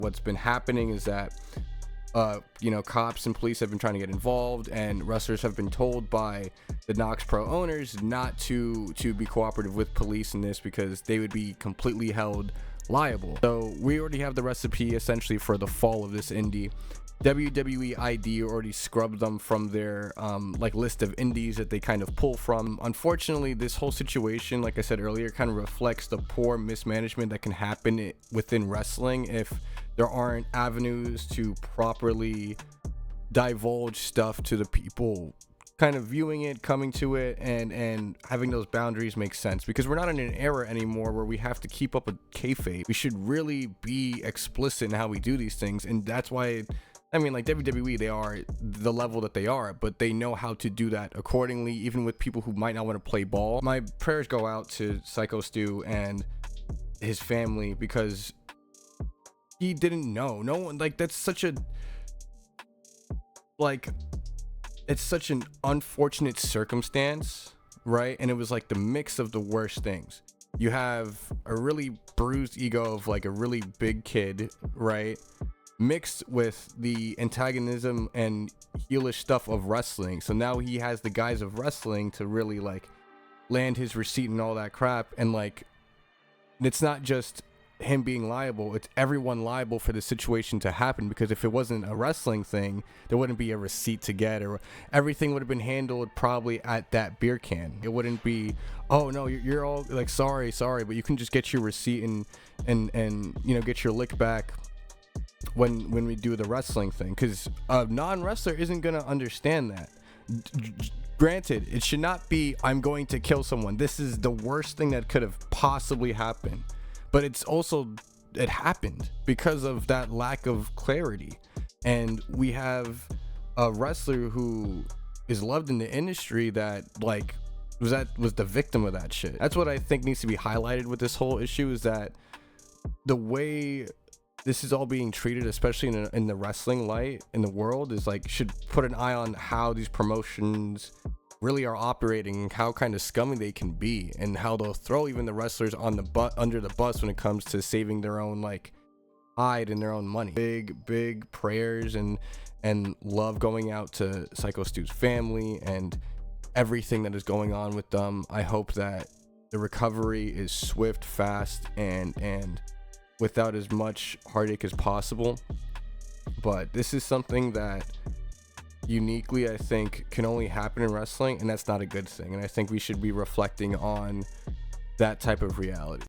What's been happening is that cops and police have been trying to get involved, and wrestlers have been told by the Knox Pro owners not to be cooperative with police in this because they would be completely held liable. So we already have the recipe essentially for the fall of this indie. WWE ID already scrubbed them from their list of indies that they kind of pull from. Unfortunately, this whole situation, like I said earlier, kind of reflects the poor mismanagement that can happen within wrestling if there aren't avenues to properly divulge stuff to the people kind of viewing it, coming to it, and having those boundaries make sense, because we're not in an era anymore where we have to keep up with kayfabe. We should really be explicit in how we do these things, and that's why WWE, they are the level that they are, but they know how to do that accordingly, even with people who might not want to play ball. My prayers go out to Psycho Stu and his family, because he didn't know. No one, that's such a, it's such an unfortunate circumstance, right? And it was the mix of the worst things. You have a really bruised ego of a really big kid, right? Mixed with the antagonism and heelish stuff of wrestling. So now he has the guise of wrestling to really land his receipt and all that crap. And it's not just him being liable, it's everyone liable for the situation to happen, because if it wasn't a wrestling thing, there wouldn't be a receipt to get, or everything would have been handled probably at that beer can. It wouldn't be, oh no, you're all sorry, but you can just get your receipt and get your lick back when we do the wrestling thing, because a non-wrestler isn't going to understand that. Granted, it should not be, I'm going to kill someone. This is the worst thing that could have possibly happened. But it's also, it happened because of that lack of clarity. And we have a wrestler who is loved in the industry that was the victim of that shit. That's what I think needs to be highlighted with this whole issue, is that the way this is all being treated, especially in the wrestling light in the world, is should put an eye on how these promotions really are operating, how kind of scummy they can be, and how they'll throw even the wrestlers on the under the bus when it comes to saving their own hide and their own money. Big prayers and love going out to Psycho Stu's family and everything that is going on with them. I hope that the recovery is swift, fast, and without as much heartache as possible. But this is something that uniquely, I think, can only happen in wrestling, and that's not a good thing. And I think we should be reflecting on that type of reality.